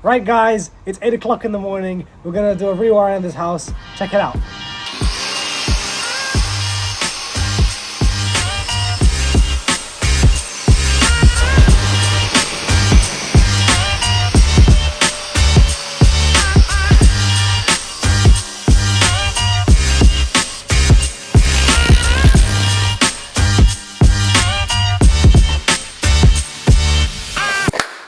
Right guys, it's 8 o'clock in the morning. We're gonna do a rewire in this house. Check it out.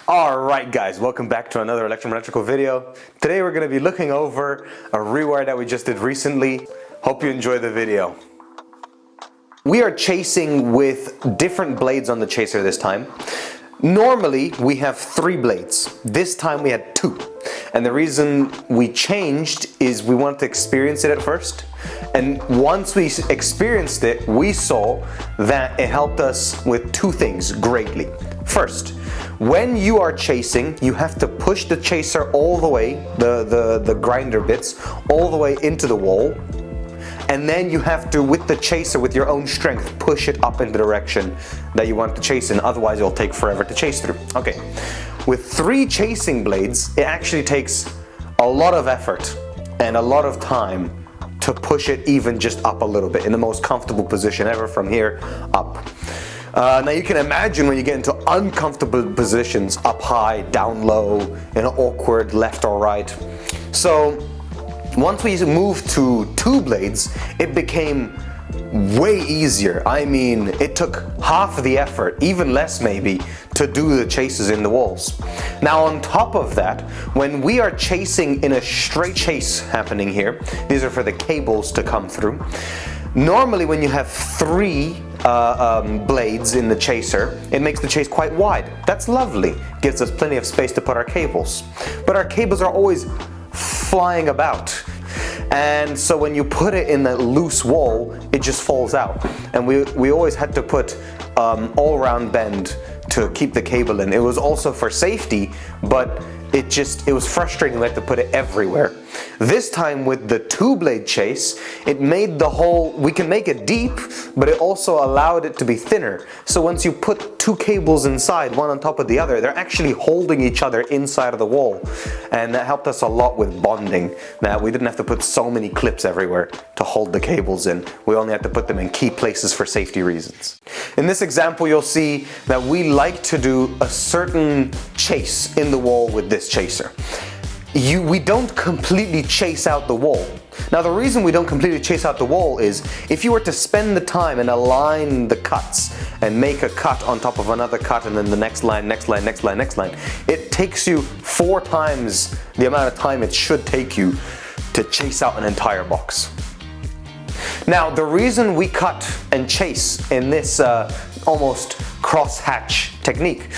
Alright guys, welcome back to another electrical video. Today we're going to be looking over a rewire that we just did recently. Hope you enjoy the video. We are chasing with different blades on the chaser this time. Normally we have 3 blades. This time we had 2. And the reason we changed is we wanted to experience it at first. And once we experienced it, we saw that it helped us with 2 things greatly. First, when you are chasing, you have to push the chaser all the way, the grinder bits, all the way into the wall. And then you have to, with the chaser, with your own strength, push it up in the direction that you want to chase in. Otherwise, it'll take forever to chase through. Okay, with 3 chasing blades, it actually takes a lot of effort and a lot of time to push it even just up a little bit in the most comfortable position ever from here up. Now you can imagine when you get into uncomfortable positions, up high, down low, in an awkward left or right. So once we moved to 2 blades, it became way easier. I mean, it took half the effort, even less maybe, to do the chases in the walls. Now on top of that, when we are chasing in a straight chase happening here, these are for the cables to come through. Normally when you have 3 blades in the chaser, it makes the chase quite wide. That's lovely, gives us plenty of space to put our cables. But our cables are always flying about. And so when you put it in the loose wall, it just falls out. And we always had to put all-round bend to keep the cable in. It was also for safety, but it was frustrating. We had to put it everywhere. This time with the 2-blade chase, it made the hole, we can make it deep, but it also allowed it to be thinner. So once you put 2 cables inside, one on top of the other, they're actually holding each other inside of the wall. And that helped us a lot with bonding. Now we didn't have to put so many clips everywhere to hold the cables in. We only had to put them in key places for safety reasons. In this example, you'll see that we like to do a certain chase in the wall with this chaser. We don't completely chase out the wall. Now the reason we don't completely chase out the wall is if you were to spend the time and align the cuts and make a cut on top of another cut and then the next line, next line, next line, next line, it takes you 4 times the amount of time it should take you to chase out an entire box. Now the reason we cut and chase in this almost cross-hatch technique,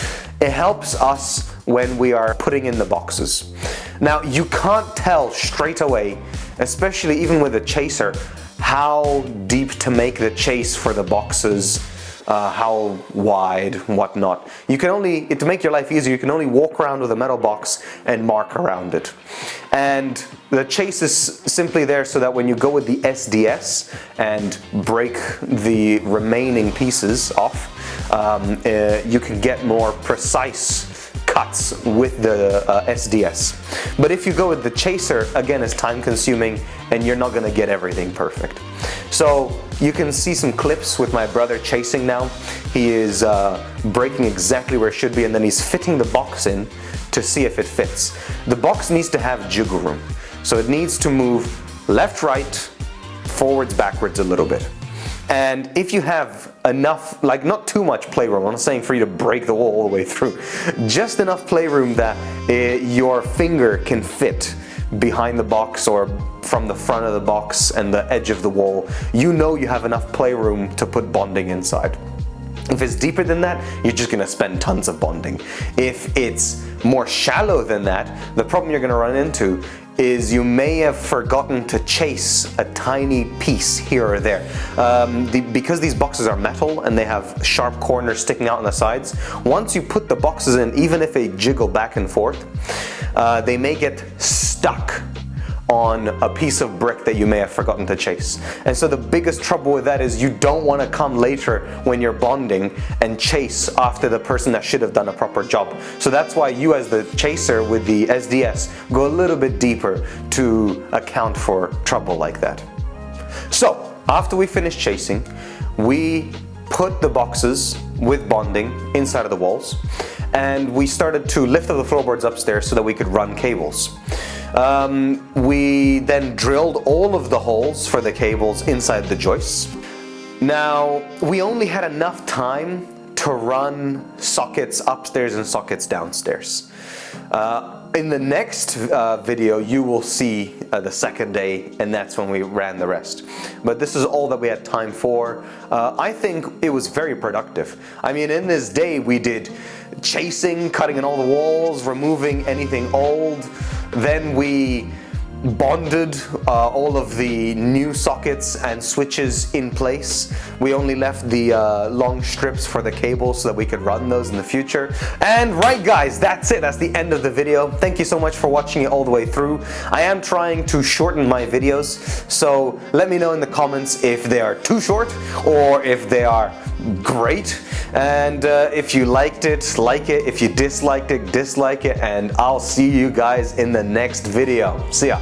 it helps us when we are putting in the boxes. Now you can't tell straight away, especially even with a chaser, how deep to make the chase for the boxes, how wide, whatnot. You can only, to make your life easier, you can only walk around with a metal box and mark around it. And the chase is simply there so that when you go with the SDS and break the remaining pieces off, you can get more precise cuts with the SDS. But if you go with the chaser, again, it's time consuming and you're not going to get everything perfect. So you can see some clips with my brother chasing now. He is breaking exactly where it should be and then he's fitting the box in to see if it fits. The box needs to have jiggle room. So it needs to move left, right, forwards, backwards a little bit. And if you have enough, like not too much playroom, I'm not saying for you to break the wall all the way through, just enough playroom that your finger can fit behind the box or from the front of the box and the edge of the wall, you know you have enough playroom to put bonding inside. If it's deeper than that, you're just gonna spend tons of bonding. If it's more shallow than that, the problem you're gonna run into is you may have forgotten to chase a tiny piece here or there. Because these boxes are metal and they have sharp corners sticking out on the sides, once you put the boxes in, even if they jiggle back and forth, they may get stuck on a piece of brick that you may have forgotten to chase. And so the biggest trouble with that is you don't want to come later when you're bonding and chase after the person that should have done a proper job. So that's why you, as the chaser with the SDS, go a little bit deeper to account for trouble like that. So after we finish chasing, we put the boxes with bonding inside of the walls, and we started to lift up the floorboards upstairs so that we could run cables. We then drilled all of the holes for the cables inside the joists. Now, we only had enough time to run sockets upstairs and sockets downstairs. In the next video, you will see the second day, and that's when we ran the rest. But this is all that we had time for. I think it was very productive. I mean, in this day, we did chasing, cutting in all the walls, removing anything old. Then we bonded all of the new sockets and switches in place. We only left the long strips for the cables so that we could run those in the future. And right guys, that's it. That's the end of the video. Thank you so much for watching it all the way through. I am trying to shorten my videos, so let me know in the comments if they are too short or if they are great. And if you liked it, like it. If you disliked it, dislike it. And I'll see you guys in the next video. See ya.